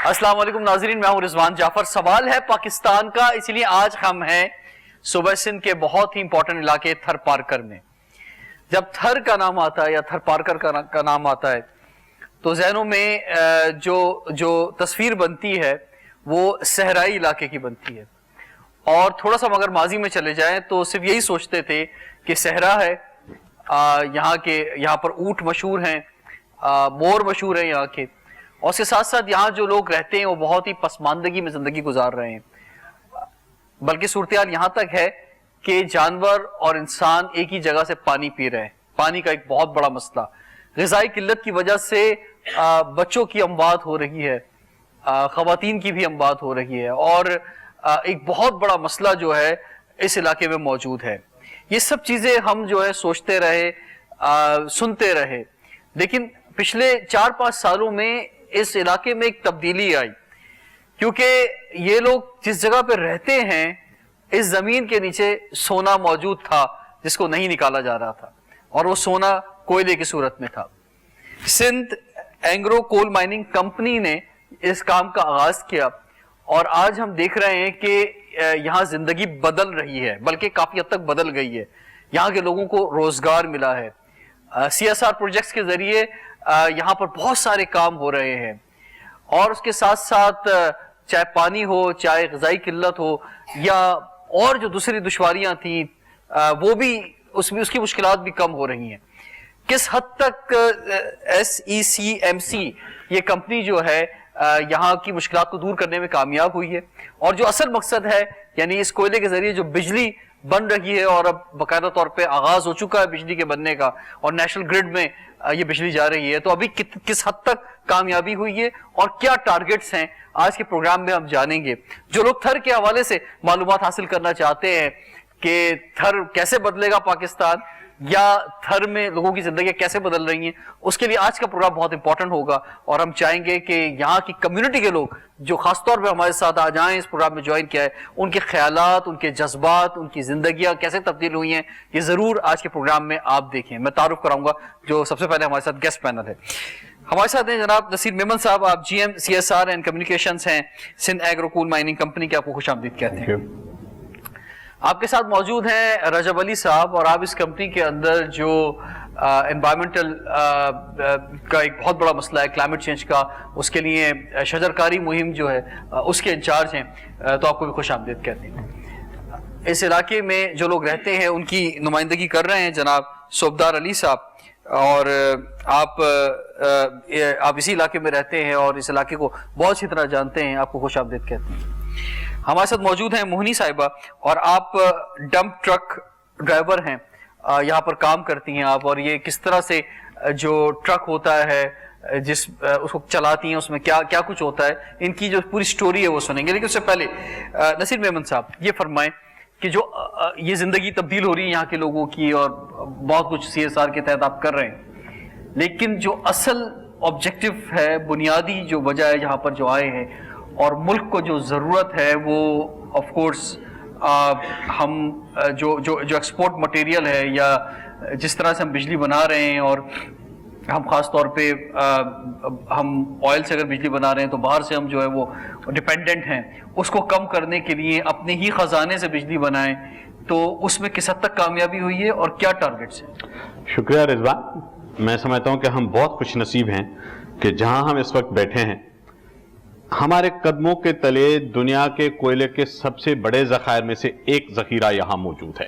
السلام علیکم ناظرین، میں ہوں رضوان جعفر۔ سوال ہے پاکستان کا، اس لیے آج ہم ہیں صوبہ سندھ کے بہت ہی امپورٹنٹ علاقے تھر پارکر میں۔ جب تھر کا نام آتا ہے یا تھر پارکر کا نام آتا ہے تو ذہنوں میں جو تصویر بنتی ہے وہ صحرائی علاقے کی بنتی ہے، اور تھوڑا سا اگر ماضی میں چلے جائیں تو صرف یہی سوچتے تھے کہ صحرا ہے، یہاں پر اونٹ مشہور ہیں، مور مشہور ہیں یہاں کے، اور اس کے ساتھ ساتھ یہاں جو لوگ رہتے ہیں وہ بہت ہی پسماندگی میں زندگی گزار رہے ہیں۔ بلکہ صورتحال یہاں تک ہے کہ جانور اور انسان ایک ہی جگہ سے پانی پی رہے ہیں۔ پانی کا ایک بہت بڑا مسئلہ، غذائی قلت کی وجہ سے بچوں کی اموات ہو رہی ہے، خواتین کی بھی اموات ہو رہی ہے، اور ایک بہت بڑا مسئلہ جو ہے اس علاقے میں موجود ہے۔ یہ سب چیزیں ہم جو ہے سوچتے رہے، سنتے رہے، لیکن پچھلے 4-5 سالوں میں اس علاقے میں ایک تبدیلی آئی، کیونکہ یہ لوگ جس جگہ پہ رہتے ہیں اس زمین کے نیچے سونا موجود تھا جس کو نہیں نکالا جا رہا تھا، اور وہ سونا کوئلے کی صورت میں تھا۔ سندھ اینگرو کول مائننگ کمپنی نے اس کام کا آغاز کیا، اور آج ہم دیکھ رہے ہیں کہ یہاں زندگی بدل رہی ہے، بلکہ کافی حد تک بدل گئی ہے۔ یہاں کے لوگوں کو روزگار ملا ہے، CSR پروجیکٹس کے ذریعے یہاں پر بہت سارے کام ہو رہے ہیں، اور اس کے ساتھ ساتھ چاہے پانی ہو، چاہے غذائی قلت ہو، یا اور جو دوسری دشواریاں تھیں وہ بھی اس کی مشکلات بھی کم ہو رہی ہیں۔ کس حد تک SECMC یہ کمپنی جو ہے یہاں کی مشکلات کو دور کرنے میں کامیاب ہوئی ہے، اور جو اصل مقصد ہے یعنی اس کوئلے کے ذریعے جو بجلی بن رہی ہے، اور اب باقاعدہ طور پہ آغاز ہو چکا ہے بجلی کے بننے کا، اور نیشنل گرڈ میں یہ بجلی جا رہی ہے، تو ابھی کس حد تک کامیابی ہوئی ہے اور کیا ٹارگٹس ہیں آج کے پروگرام میں ہم جانیں گے۔ جو لوگ تھر کے حوالے سے معلومات حاصل کرنا چاہتے ہیں کہ تھر کیسے بدلے گا پاکستان، یا تھر میں لوگوں کی زندگیاں کیسے بدل رہی ہیں، اس کے لیے آج کا پروگرام بہت امپورٹنٹ ہوگا، اور ہم چاہیں گے کہ یہاں کی کمیونٹی کے لوگ جو خاص طور پہ ہمارے ساتھ آ جائیں، اس پروگرام میں جوائن کیا ہے، ان کے خیالات، ان کے جذبات، ان کی زندگیاں کیسے تبدیل ہوئی ہیں، یہ ضرور آج کے پروگرام میں آپ دیکھیں۔ میں تعارف کراؤں گا جو سب سے پہلے ہمارے ساتھ گیسٹ پینل ہے۔ ہمارے ساتھ ہیں جناب نصیر میمن صاحب، آپ GM CSR اینڈ کمیونیکیشنز ہیں سندھ ایگرو کول مائننگ کمپنی کے، آپ کو خوش آمدید کہتے ہیں۔ آپ کے ساتھ موجود ہیں رجب علی صاحب، اور آپ اس کمپنی کے اندر جو انوائرمنٹل کا ایک بہت بڑا مسئلہ ہے کلائمیٹ چینج کا، اس کے لیے شجرکاری مہم جو ہے اس کے انچارج ہیں، تو آپ کو بھی خوش آمدید کہتے ہیں۔ اس علاقے میں جو لوگ رہتے ہیں ان کی نمائندگی کر رہے ہیں جناب صوبدار علی صاحب، اور آپ اسی علاقے میں رہتے ہیں اور اس علاقے کو بہت اچھی طرح جانتے ہیں، آپ کو خوش آمدید کہتے ہیں۔ ہمارے ساتھ موجود ہیں موہنی صاحبہ، اور آپ ڈمپ ٹرک ڈرائیور ہیں، یہاں پر کام کرتی ہیں آپ، اور یہ کس طرح سے جو ٹرک ہوتا ہے اس کو چلاتی ہیں، اس میں کیا کچھ ہوتا ہے، ان کی جو پوری سٹوری ہے وہ سنیں گے۔ لیکن اس سے پہلے نصیر میمن صاحب یہ فرمائیں کہ جو یہ زندگی تبدیل ہو رہی ہے یہاں کے لوگوں کی، اور بہت کچھ CSR کے تحت آپ کر رہے ہیں، لیکن جو اصل آبجیکٹو ہے، بنیادی جو وجہ ہے یہاں پر جو آئے ہیں، اور ملک کو جو ضرورت ہے وہ آف کورس ہم جو ایکسپورٹ مٹیریل ہے، یا جس طرح سے ہم بجلی بنا رہے ہیں، اور ہم خاص طور پہ ہم آئل سے اگر بجلی بنا رہے ہیں تو باہر سے ہم جو ہے وہ ڈیپینڈنٹ ہیں، اس کو کم کرنے کے لیے اپنے ہی خزانے سے بجلی بنائیں، تو اس میں کس حد تک کامیابی ہوئی ہے اور کیا ٹارگٹس ہیں؟ شکریہ رضوان۔ میں سمجھتا ہوں کہ ہم بہت خوش نصیب ہیں کہ جہاں ہم اس وقت بیٹھے ہیں ہمارے قدموں کے تلے دنیا کے کوئلے کے سب سے بڑے ذخائر میں سے ایک ذخیرہ یہاں موجود ہے،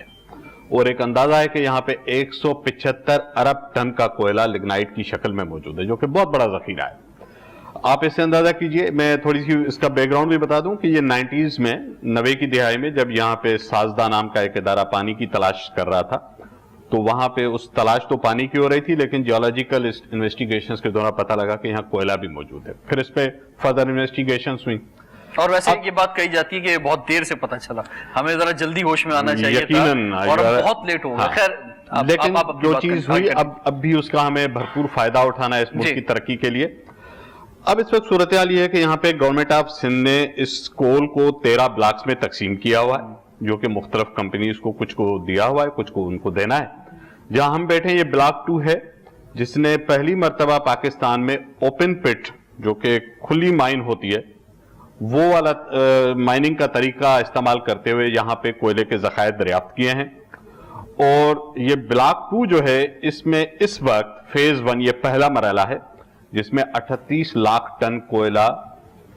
اور ایک اندازہ ہے کہ یہاں پہ 175 ارب ٹن کا کوئلہ لگنائٹ کی شکل میں موجود ہے، جو کہ بہت بڑا ذخیرہ ہے۔ آپ اس سے اندازہ کیجئے، میں تھوڑی سی اس کا بیک گراؤنڈ بھی بتا دوں کہ یہ 90s میں، 90 کی دہائی میں، جب یہاں پہ سازدہ نام کا ایک ادارہ پانی کی تلاش کر رہا تھا، تو وہاں پہ اس تلاش تو پانی کی ہو رہی تھی، لیکن جیولوجیکل انویسٹیگیشنز کے دوران پتہ لگا کہ یہاں کوئلہ بھی موجود ہے۔ پھر اس پہ فردر انویسٹیگیشنز ہوئی، اور ویسے یہ بات کہی جاتی ہے کہ بہت دیر سے پتہ چلا، ہمیں ذرا جلدی ہوش میں آنا چاہیے تھا، اور بہت لیٹ ہو گیا۔ خیر، لیکن جو چیز ہوئی اب بھی اس کا ہمیں بھرپور فائدہ اٹھانا ہے اس ملک کی ترقی کے لیے۔ اب اس وقت صورتحال یہ ہے کہ یہاں پہ گورنمنٹ آف سندھ نے اس کول کو 13 بلاکس میں تقسیم کیا ہوا ہے، جو کہ مختلف کمپنیز کو کچھ کو دیا ہوا ہے، کچھ کو ان کو دینا ہے۔ جہاں ہم بیٹھے ہیں یہ بلاک 2 ہے، جس نے پہلی مرتبہ پاکستان میں اوپن پٹ جو کہ کھلی مائن ہوتی ہے، وہ والا مائننگ کا طریقہ استعمال کرتے ہوئے یہاں پہ کوئلے کے ذخائر دریافت کیے ہیں. اور یہ بلاک 2 جو ہے اس میں اس وقت فیز 1 یہ پہلا مرحلہ ہے جس میں 38 لاکھ ٹن کوئلہ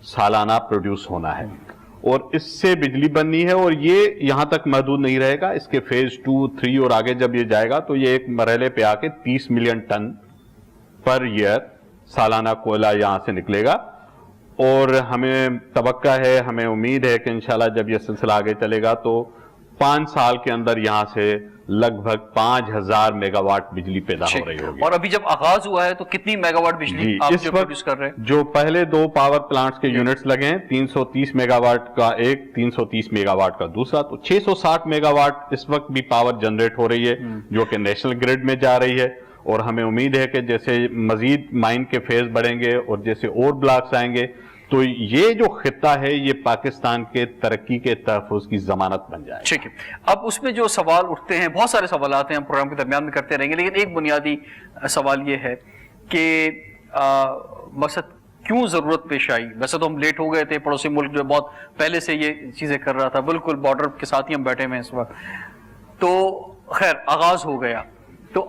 سالانہ پروڈیوس ہونا ہے اور اس سے بجلی بننی ہے. اور یہ یہاں تک محدود نہیں رہے گا، اس کے فیز 2 3 اور آگے جب یہ جائے گا تو یہ ایک مرحلے پہ آ کے 30 ملین ٹن پر ایئر سالانہ کوئلہ یہاں سے نکلے گا. اور ہمیں توقع ہے، ہمیں امید ہے کہ انشاءاللہ جب یہ سلسلہ آگے چلے گا تو 5 سال کے اندر یہاں سے لگ بھگ 5000 میگا واٹ بجلی پیدا ہو رہی ہوگی. اور ابھی جب آغاز ہوا ہے تو کتنی میگا واٹ بجلی آپ جو پروڈیوس کر رہے ہیں؟ جو پہلے 2 پاور پلانٹس کے یونٹس لگے ہیں 330 میگا واٹ کا ایک، 330 میگا واٹ کا دوسرا، تو 660 میگا واٹ اس وقت بھی پاور جنریٹ ہو رہی ہے جو کہ نیشنل گریڈ میں جا رہی ہے. اور ہمیں امید ہے کہ جیسے مزید مائن کے فیز بڑھیں گے اور جیسے اور بلاکس آئیں گے تو یہ جو خطہ ہے یہ پاکستان کے ترقی کے تحفظ کی ضمانت بن جائے. ٹھیک ہے، اب اس میں جو سوال اٹھتے ہیں، بہت سارے سوالات ہیں، ہم پروگرام کے درمیان میں کرتے رہیں گے، لیکن ایک بنیادی سوال یہ ہے کہ مقصد کیوں ضرورت پیش آئی؟ ویسے تو ہم لیٹ ہو گئے تھے، پڑوسی ملک جو بہت پہلے سے یہ چیزیں کر رہا تھا، بالکل بارڈر کے ساتھ ہی ہم بیٹھے ہوئے ہیں اس وقت. تو خیر آغاز ہو گیا، تو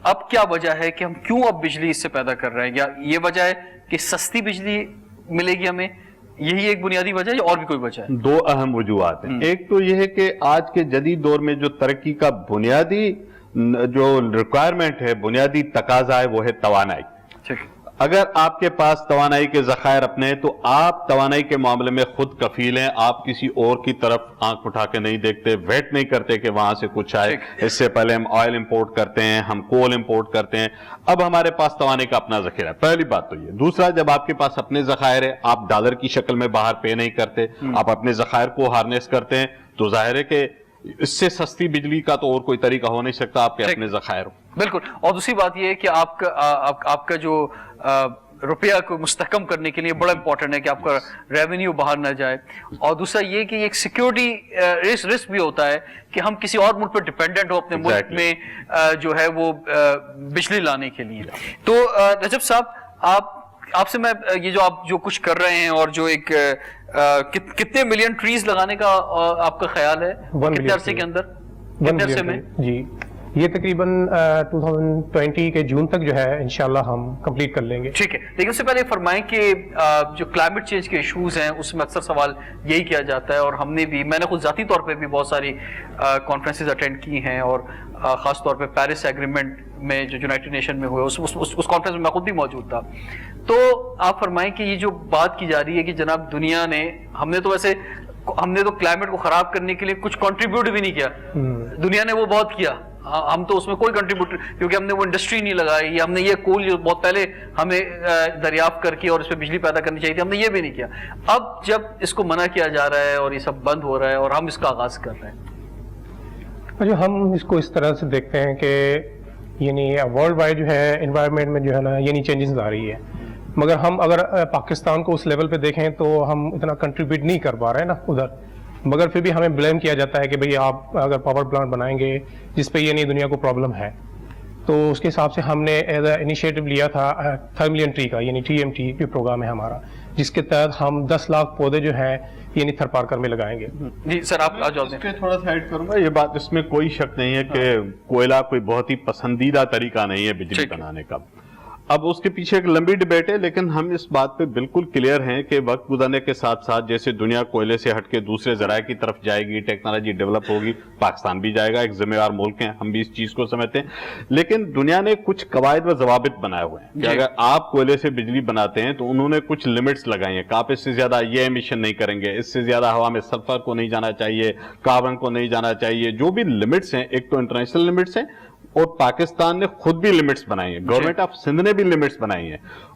اب کیا وجہ ہے کہ ہم کیوں اب بجلی اس سے پیدا کر رہے ہیں؟ یا یہ وجہ ہے کہ سستی بجلی ملے گی ہمیں، یہی ایک بنیادی وجہ ہے یا اور بھی کوئی وجہ ہے؟ 2 اہم وجوہات ہیں. ایک تو یہ ہے کہ آج کے جدید دور میں جو ترقی کا بنیادی جو ریکوائرمنٹ ہے، بنیادی تقاضا ہے، وہ ہے توانائی. ٹھیک. اگر آپ کے پاس توانائی کے ذخائر اپنے ہیں تو آپ توانائی کے معاملے میں خود کفیل ہیں، آپ کسی اور کی طرف آنکھ اٹھا کے نہیں دیکھتے، ویٹ نہیں کرتے کہ وہاں سے کچھ آئے. اس سے پہلے ہم آئل امپورٹ کرتے ہیں، ہم کول امپورٹ کرتے ہیں، اب ہمارے پاس توانائی کا اپنا ذخیرہ ہے. پہلی بات تو یہ. دوسرا، جب آپ کے پاس اپنے ذخائر ہے، آپ ڈالر کی شکل میں باہر پے نہیں کرتے، آپ اپنے ذخائر کو ہارنیس کرتے ہیں، تو ظاہر ہے کہ اس سے سستی بجلی کا تو اور کوئی طریقہ ہو نہیں سکتا، آپ کے اپنے ذخائر ہو. بالکل. اور دوسری بات یہ ہے کہ آپ کا جو روپیہ کو مستحکم کرنے کے لیے بڑا امپورٹنٹ ہے کہ آپ کا ریونیو باہر نہ جائے. اور دوسرا یہ کہ ایک سیکیورٹی رسک بھی ہوتا ہے کہ ہم کسی اور ملک پہ ڈیپینڈنٹ ہو اپنے ملک میں جو ہے وہ بجلی لانے کے لیے. تو رجب صاحب، آپ سے میں یہ جو آپ جو کچھ کر رہے ہیں اور جو ایک کتنے ملین ٹریز لگانے کا آپ کا خیال ہے کتنے عرصے کے اندر، کتنے عرصے میں؟ جی، یہ تقریباً 2020 کے جون تک جو ہے انشاءاللہ ہم کمپلیٹ کر لیں گے. ٹھیک ہے، لیکن اس سے پہلے فرمائیں کہ جو کلائمیٹ چینج کے ایشوز ہیں اس میں اکثر سوال یہی کیا جاتا ہے، اور ہم نے بھی، میں نے خود ذاتی طور پہ بھی بہت ساری کانفرنسز اٹینڈ کی ہیں، اور خاص طور پہ پیرس ایگریمنٹ میں جو یونائٹڈ نیشن میں ہوئے اس کانفرنس میں میں خود بھی موجود تھا. تو آپ فرمائیں کہ یہ جو بات کی جا رہی ہے کہ جناب دنیا نے، ہم نے تو کلائمیٹ کو خراب کرنے کے لیے کچھ کنٹریبیوٹ بھی نہیں کیا، دنیا نے وہ بہت کیا، ہم تو اس میں کوئی کنٹریبیوٹ، کیونکہ ہم نے وہ انڈسٹری نہیں لگائی، یا ہم نے یہ کول جو بہت پہلے ہمیں دریافت کر کے اور اس پہ بجلی پیدا کرنی چاہیے تھی، ہم نے یہ بھی نہیں کیا. اب جب اس کو منع کیا جا رہا ہے اور یہ سب بند ہو رہا ہے اور ہم اس کا آغاز کر رہے ہیں، اچھا، ہم اس کو اس طرح سے دیکھتے ہیں کہ یعنی ورلڈ وائڈ جو ہے انوائرمنٹ میں جو ہے نا یعنی چینجز آ رہی ہے، مگر ہم اگر پاکستان کو اس لیول پہ دیکھیں تو ہم اتنا کنٹریبیوٹ نہیں کر پا رہے ہیں نا ادھر، مگر پھر بھی ہمیں بلیم کیا جاتا ہے کہ بھئی آپ اگر پاور پلانٹ بنائیں گے جس پہ یہ نہیں دنیا کو پرابلم ہے، تو اس کے حساب سے ہم نے ایز اے انیشیٹو لیا تھا تھرملین ٹری کا، یعنی TMT جو پروگرام ہے ہمارا، جس کے تحت ہم 10 لاکھ پودے جو ہیں یعنی تھر پارکر میں لگائیں گے. جی سر، آپ آ جاؤ. اس پہ تھوڑا سا ایڈ کروں گا. یہ بات، اس میں کوئی شک نہیں ہے کہ کوئلہ کوئی بہت ہی پسندیدہ طریقہ نہیں ہے بجلی بنانے کا. اب اس کے پیچھے ایک لمبی ڈیبیٹ ہے، لیکن ہم اس بات پہ بالکل کلیئر ہیں کہ وقت گزرنے کے ساتھ ساتھ جیسے دنیا کوئلے سے ہٹ کے دوسرے ذرائع کی طرف جائے گی، ٹیکنالوجی ڈیولپ ہوگی، پاکستان بھی جائے گا، ایک ذمہ دار ملک ہیں، ہم بھی اس چیز کو سمجھتے ہیں. لیکن دنیا نے کچھ قواعد و ضوابط بنائے ہوئے ہیں کہ اگر آپ کوئلے سے بجلی بناتے ہیں تو انہوں نے کچھ لمٹس لگائی ہیں کہ آپ اس سے زیادہ یہ ایمیشن نہیں کریں گے، اس سے زیادہ ہوا میں سلفر کو نہیں جانا چاہیے، کاربن کو نہیں جانا چاہیے. جو بھی لمٹس ہیں، ایک تو انٹرنیشنل لمٹس ہیں اور پاکستان نے خود بھی لمٹس بنائی ہیں، گورنمنٹ آف سندھ نے بھی لمٹس بنائی ہیں.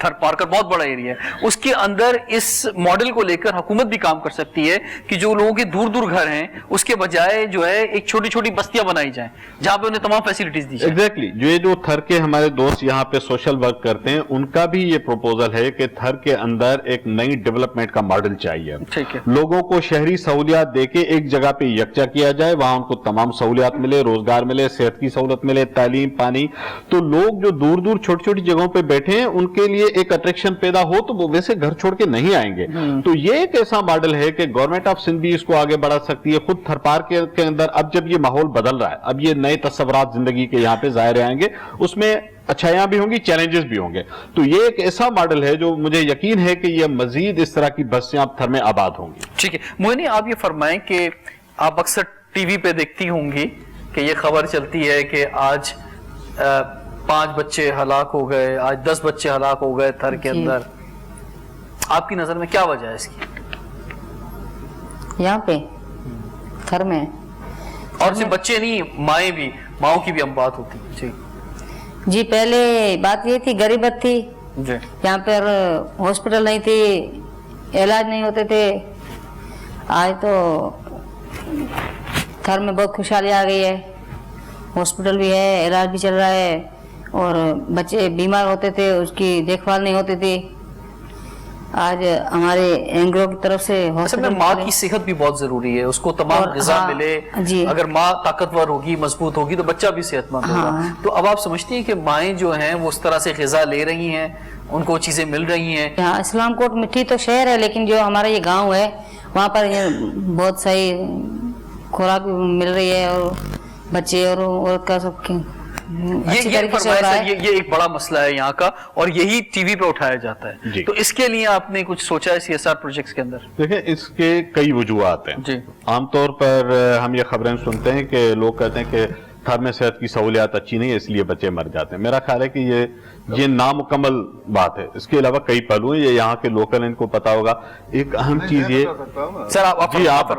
تھر پارکر بہت بڑا ایریا ہے, اس کے اندر اس ماڈل کو لے کر حکومت بھی کام کر سکتی ہے کہ جو لوگوں کے دور دور گھر ہیں اس کے بجائے جو ہے ایک چھوٹی چھوٹی بستیاں بنائی جائیں جہاں پہ انہیں تمام فیسلٹیز دی جائیں. ایگزیکٹلی جو تھر کے ہمارے دوست یہاں پہ سوشل ورک کرتے ہیں ان کا بھی یہ پروپوزل ہے کہ تھر کے اندر ایک نئی ڈیولپمنٹ کا ماڈل چاہیے. ٹھیک ہے, لوگوں کو شہری سہولیات دے کے ایک جگہ پہ یکجا کیا جائے, وہاں ان کو تمام سہولیات ملے, روزگار ملے, صحت کی سہولت ملے, تعلیم, پانی. تو لوگ جو دور دور چھوٹی چھوٹی جگہوں پہ بیٹھے ہیں ان کے لیے ایک اٹریکشن پیدا ہو تو وہ ویسے گھر چھوڑ کے نہیں آئیں گے. تو یہ ایک ایسا ماڈل ہے کہ گورنمنٹ آف سندھ بھی اس کو آگے بڑھا سکتی ہے. خود تھر پارک کے اندر اب جب یہ ماحول بدل رہا ہے, اب یہ نئے تصورات زندگی کے یہاں پہ ظاہر آئیں گے, اس میں اچھائیاں بھی ہوں گی, چیلنجز بھی ہوں گے. تو یہ ایک ایسا ماڈل ہے جو مجھے یقین ہے کہ یہ مزید اس طرح کی بستیاں اب تھر میں آباد ہوں گی. ٹھیک ہے. موہنی, آپ یہ فرمائیں کہ آپ اکثر ٹی وی پہ دیکھتی ہوں گی کہ یہ خبر چلتی ہے کہ آج 5 بچے ہلاک ہو گئے, آج 10 بچے ہلاک ہو گئے تھر کے اندر. آپ کی نظر میں کیا وجہ ہے اس کی؟ یہاں پہ تھر میں اور صرف بچے نہیں, مائیں بھی, ماؤں کی بھی ہم بات ہوتی ہے. جی جی, پہلے بات یہ تھی غریبت تھی, جی, یہاں پر ہاسپٹل نہیں تھی, علاج نہیں ہوتے تھے. آج تو تھر میں بہت خوشحالی آ گئی ہے, ہاسپٹل بھی ہے, علاج بھی چل رہا ہے, اور بچے بیمار ہوتے تھے اس کی دیکھ بھال نہیں ہوتی تھی. آج ہمارے اینگرو کی طرف سے اصل میں ماں کی صحت بھی بہت ضروری ہے, اس کو تمام غذا ملے. اگر ماں طاقتور ہوگی, مضبوط ہوگی تو بچہ بھی صحت مند ہوگا. تو اب آپ سمجھتی ہیں کہ مائیں جو ہیں وہ اس طرح سے غذا لے رہی ہیں, ان کو چیزیں مل رہی ہیں؟ یہاں اسلام کوٹ مٹھی تو شہر ہے, لیکن جو ہمارا یہ گاؤں ہے وہاں پر بہت صحیح خوراک مل رہی ہے, اور بچے اور عورت کا سب یہ ایک بڑا مسئلہ ہے یہاں کا, اور یہی ٹی وی پہ اٹھایا جاتا ہے. تو اس کے لیے آپ نے کچھ سوچا ہے CSR پروجیکٹس کے اندر؟ دیکھیں, اس کے کئی وجوہات ہیں. جی, عام طور پر ہم یہ خبریں سنتے ہیں کہ لوگ کہتے ہیں کہ تھر میں صحت کی سہولیات اچھی نہیں ہے اس لیے بچے مر جاتے ہیں. میرا خیال ہے کہ یہ نامکمل بات ہے. اس کے علاوہ کئی پہلو ہیں, یہ یہاں کے لوکل ان کو پتا ہوگا. ایک اہم چیز یہ, سر آپ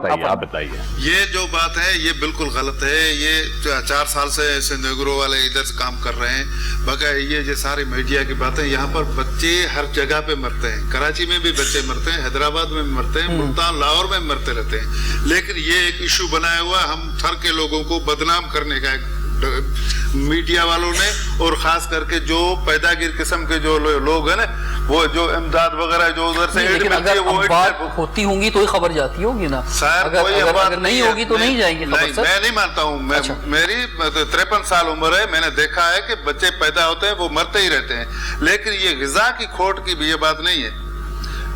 بتائیے. یہ جو بات ہے یہ بالکل غلط ہے. یہ 4 سال سے سندھگرو والے ادھر سے کام کر رہے ہیں. بقا یہ ساری میڈیا کی باتیں, یہاں پر بچے ہر جگہ پہ مرتے ہیں. کراچی میں بھی بچے مرتے ہیں, حیدرآباد میں بھی مرتے ہیں, ملتان, لاہور میں بھی مرتے رہتے ہیں. لیکن یہ ایک ایشو بنایا ہوا ہم تھر کے لوگوں کو بدنام کرنے کا میڈیا والوں نے, اور خاص کر کے جو پیداگیر قسم کے جو لوگ ہیں نا, وہ جو امداد وغیرہ جو ادھر سے اگر بات ہوتی ہوں گی تو ہی خبر جاتی ہوگی نا. اگر نہیں ہوگی تو نہیں جائیں گی خبر. میں نہیں مانتا ہوں. میری 53 سال عمر ہے, میں نے دیکھا ہے کہ بچے پیدا ہوتے ہیں وہ مرتے ہی رہتے ہیں. لیکن یہ غذا کی کھوٹ کی بھی یہ بات نہیں ہے.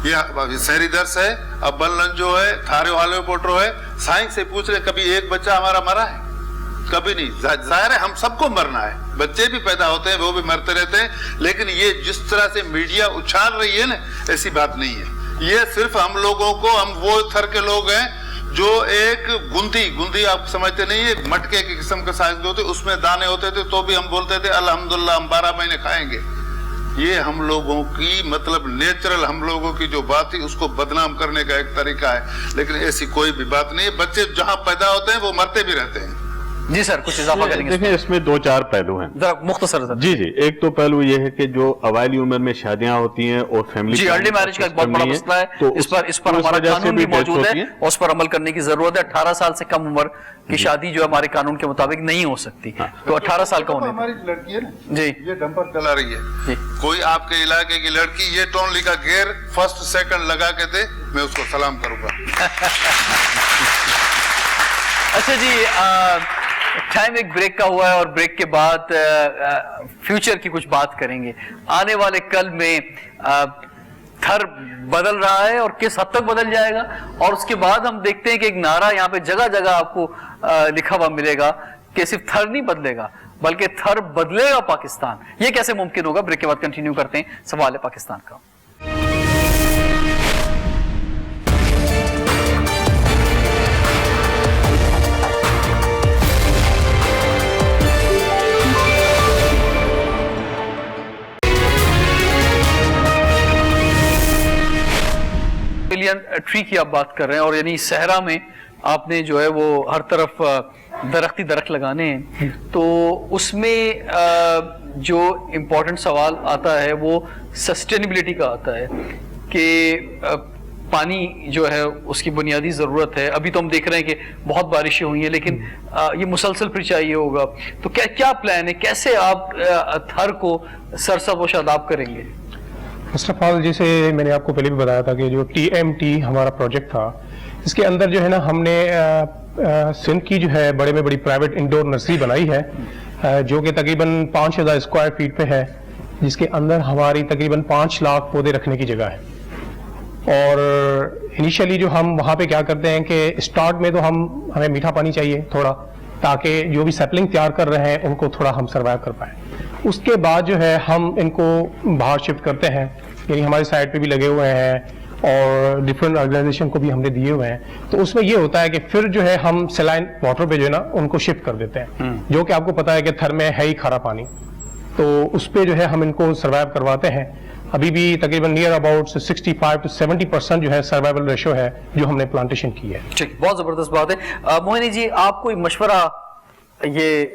یہ شہری درس ہے, اب بلن جو ہے, تھارے والے پوٹرو ہے, سائنس سے پوچھ رہے کبھی ایک بچہ ہمارا مرا ہے؟ کبھی نہیں. ظاہر ہے ہم سب کو مرنا ہے, بچے بھی پیدا ہوتے ہیں وہ بھی مرتے رہتے ہیں. لیکن یہ جس طرح سے میڈیا اچھال رہی ہے نا, ایسی بات نہیں ہے. یہ صرف ہم لوگوں کو, ہم وہ تھر کے لوگ ہیں جو ایک گندی آپ سمجھتے نہیں, یہ مٹکے کی قسم کے سائز کے ہوتے, اس میں دانے ہوتے تھے, تو بھی ہم بولتے تھے الحمدللہ ہم 12 مہینے کھائیں گے. یہ ہم لوگوں کی مطلب نیچرل ہم لوگوں کی جو بات تھی اس کو بدنام کرنے کا ایک طریقہ ہے. لیکن ایسی کوئی بھی بات نہیں ہے. بچے جہاں پیدا ہوتے ہیں وہ مرتے بھی رہتے ہیں. جی سر, کچھ اضافہ کریں گے؟ دیکھیں, اس میں 2-4 پہلو ہیں, ذرا مختصر سر. جی, ایک تو پہلو یہ ہے کہ جو اوائلی عمر میں شادیاں ہوتی ہیں اور فیملی ارلی میرج کا ایک بہت بڑا مسئلہ ہے. اس پر ہمارا قانون بھی موجود ہے اور اس پر عمل کرنے کی ضرورت ہے. 18 سال سے کم عمر کی شادی جو ہمارے قانون کے مطابق نہیں ہو سکتی. تو 18 سال کا ہونے ہماری لڑکی ہے نا جی, یہ ڈمپر چلا رہی ہے. کوئی آپ کے علاقے کی لڑکی یہ ٹونلی کا گیئر 1st 2nd لگا کے دے, میں اس کو سلام کروں گا. اچھا جی, ٹائم ایک بریک کا ہوا ہے اور بریک کے بعد فیوچر کی کچھ بات کریں گے. آنے والے کل میں تھر بدل رہا ہے اور کس حد تک بدل جائے گا, اور اس کے بعد ہم دیکھتے ہیں کہ ایک نعرہ یہاں پہ جگہ جگہ آپ کو لکھا ہوا ملے گا کہ صرف تھر نہیں بدلے گا بلکہ تھر بدلے گا پاکستان. یہ کیسے ممکن ہوگا؟ بریک کے بعد کنٹینیو کرتے ہیں سوال ہے پاکستان کا. ٹری کی آپ بات کر رہے ہیں, اور یعنی صحرا میں آپ نے جو ہے وہ ہر طرف درخت لگانے ہیں تو اس میں جو امپورٹنٹ سوال آتا ہے وہ سسٹینیبلٹی کا آتا ہے کہ پانی جو ہے اس کی بنیادی ضرورت ہے. ابھی تو ہم دیکھ رہے ہیں کہ بہت بارشیں ہوئی ہیں لیکن یہ مسلسل پھر چاہیے ہوگا, تو کیا پلان ہے, کیسے آپ تھر کو سرسبز و شاداب کریں گے؟ فرسٹ آف آل جیسے میں نے آپ کو پہلے بھی بتایا تھا کہ جو TMT ہمارا پروجیکٹ تھا اس کے اندر جو ہے نا ہم نے سندھ کی جو ہے بڑے میں بڑی پرائیویٹ انڈور نرسری بنائی ہے جو کہ تقریباً 5000 اسکوائر فیٹ پہ ہے, جس کے اندر ہماری تقریباً 5 لاکھ پودے رکھنے کی جگہ ہے. اور انیشلی جو ہم وہاں پہ کیا کرتے ہیں کہ اسٹارٹ میں تو ہمیں میٹھا پانی چاہیے تھوڑا, تاکہ جو بھی سیپلنگ تیار کر رہے ہیں ان کو تھوڑا ہم سروائیو کر پائیں. اس کے بعد جو ہے ہم ان کو باہر شفٹ کرتے ہیں, یعنی ہماری سائٹ پہ بھی لگے ہوئے ہیں اور ڈفرینٹ آرگنائزیشن کو بھی ہم نے دیے ہوئے ہیں. تو اس میں یہ ہوتا ہے کہ پھر جو ہے ہم سیلائن واٹر پہ جو ہے نا ان کو شفٹ کر دیتے ہیں, جو کہ آپ کو پتا ہے کہ تھر میں ہے ہی کھارا پانی, تو اس پہ جو ہے ہم ان کو سروائیو کرواتے ہیں. ابھی بھی تقریباً نیئر اباؤٹ 65 to 70% جو ہے سروائیول ریشو ہے جو ہم نے پلانٹیشن کی ہے. ٹھیک, بہت زبردست بات ہے. موہنی جی, آپ کوئی مشورہ, یہ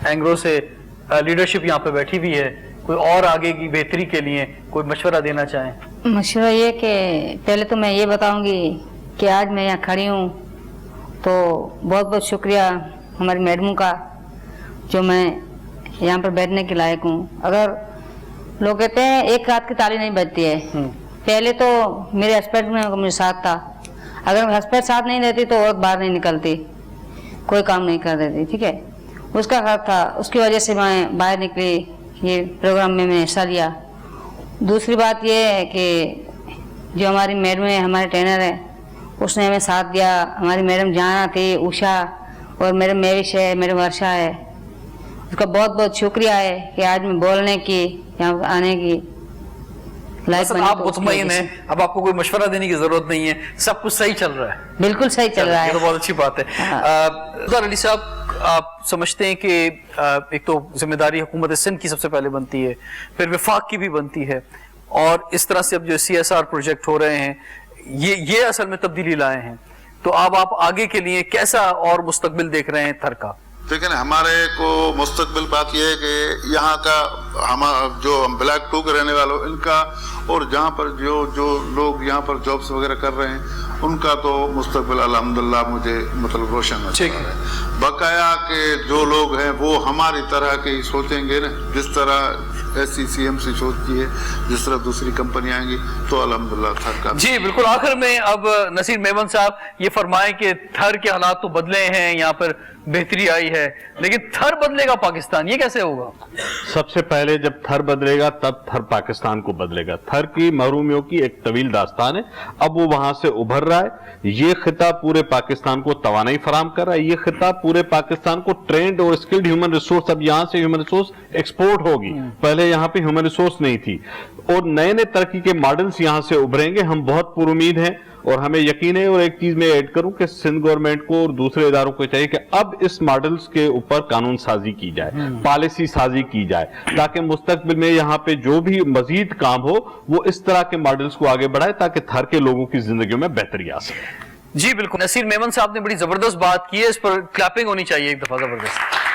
اینگرو سے لیڈرشپ یہاں پہ بیٹھی ہوئی ہے, کوئی اور آگے کی بہتری کے لیے کوئی مشورہ دینا چاہیں؟ مشورہ یہ کہ پہلے تو میں یہ بتاؤں گی کہ آج میں یہاں کھڑی ہوں تو بہت بہت شکریہ ہماری میڈموں کا جو میں یہاں پر بیٹھنے کے لائق ہوں. اگر لوگ کہتے ہیں ایک ہاتھ کی تالی نہیں بجتی ہے, پہلے تو میرے ہسبینڈ میں مجھے ساتھ تھا, اگر ہسبینڈ ساتھ نہیں رہتی تو عورت باہر نہیں نکلتی, کوئی کام نہیں کر دیتی. ٹھیک ہے, اس کا ہاتھ تھا, اس کی وجہ سے میں باہر نکلی, یہ پروگرام میں نے حصہ لیا. دوسری بات یہ ہے کہ جو ہماری میڈم ہے, ہمارے ٹرینر ہے, اس نے ہمیں ساتھ دیا. ہماری میڈم جانا تھی, اوشا, اور میرے میوش ہے, میرے ورشا ہے, اس کا بہت بہت شکریہ ہے کہ آج میں بولنے کی, یہاں آنے کی لائق بنی. آپ مطمئن ہیں, اب آپ کو کوئی مشورہ دینے کی ضرورت نہیں ہے, سب کچھ صحیح چل رہا ہے؟ بالکل صحیح چل رہا ہے, یہ تو بہت اچھی بات ہے. ظاہر علی صاحب, آپ سمجھتے ہیں کہ ایک تو ذمہ داری حکومت سندھ کی سب سے پہلے بنتی ہے, پھر وفاق کی بھی بنتی ہے, اور اس طرح سے اب جو CSR پروجیکٹ ہو رہے ہیں یہ اصل میں تبدیلی لائے ہیں, تو اب آپ آگے کے لیے کیسا اور مستقبل دیکھ رہے ہیں تھر کا؟ لیکن ہمارے کو مستقبل بات یہ ہے کہ یہاں کا جو ہم بلیک 2 کے رہنے والوں ان کا, اور جہاں پر جو لوگ یہاں پر جابس وغیرہ کر رہے ہیں ان کا تو مستقبل الحمدللہ مجھے مطلب روشن نظر ہے. بقایا کہ جو لوگ ہیں وہ ہماری طرح کے ہی سوچیں گے نا, جس طرح SCCMC سوچتی ہے, جس طرح دوسری کمپنیاں آئیں گی, تو الحمدللہ تھر کا. جی بالکل. آخر میں اب نصیر میمن صاحب یہ فرمائیں کہ تھر کے حالات تو بدلے ہیں, یہاں پر بہتری آئی ہے, لیکن تھر بدلے گا پاکستان, یہ کیسے ہوگا؟ سب سے پہلے جب تھر بدلے گا تب تھر پاکستان کو بدلے گا. تھر کی محرومیوں کی ایک طویل داستان ہے, اب وہ وہاں سے ابھر رہا ہے. یہ خطہ پورے پاکستان کو توانائی فراہم کر رہا ہے, یہ خطہ پورے پاکستان کو ٹرینڈ اور اسکلڈ ہیومن ریسورس, اب یہاں سے ہیومن ریسورس ایکسپورٹ ہوگی, پہلے یہاں پہ ہیومن ریسورس نہیں تھی, اور نئے نئے ترقی کے ماڈلز یہاں سے ابھریں گے. ہم بہت پر امید ہیں, اور ہمیں یقین ہے. اور ایک چیز میں ایڈ کروں کہ سندھ گورنمنٹ کو اور دوسرے اداروں کو چاہیے کہ اب اس ماڈلز کے اوپر قانون سازی کی جائے, پالیسی سازی کی جائے, تاکہ مستقبل میں یہاں پہ جو بھی مزید کام ہو وہ اس طرح کے ماڈلز کو آگے بڑھائے, تاکہ تھر کے لوگوں کی زندگیوں میں بہتری آ سکے. جی بالکل. نصیر میمن صاحب نے بڑی زبردست بات کی ہے, اس پر کلیپنگ ہونی چاہیے ایک دفعہ زبردست.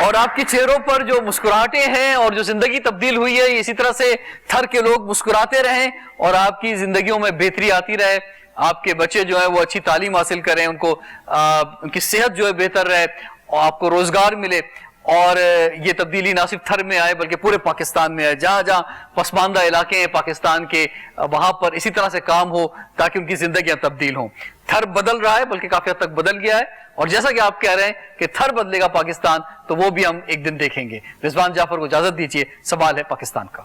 اور آپ کے چہروں پر جو مسکراہٹیں ہیں اور جو زندگی تبدیل ہوئی ہے, اسی طرح سے تھر کے لوگ مسکراتے رہیں اور آپ کی زندگیوں میں بہتری آتی رہے. آپ کے بچے جو ہیں وہ اچھی تعلیم حاصل کریں, ان کو ان کی صحت جو ہے بہتر رہے, اور آپ کو روزگار ملے, اور یہ تبدیلی نہ صرف تھر میں آئے بلکہ پورے پاکستان میں آئے. جہاں جہاں پسماندہ علاقے ہیں پاکستان کے, وہاں پر اسی طرح سے کام ہو تاکہ ان کی زندگیاں تبدیل ہوں. تھر بدل رہا ہے, بلکہ کافی حد تک بدل گیا ہے, اور جیسا کہ آپ کہہ رہے ہیں کہ تھر بدلے گا پاکستان, تو وہ بھی ہم ایک دن دیکھیں گے. رضوان جعفر کو اجازت دیجیے, سوال ہے پاکستان کا.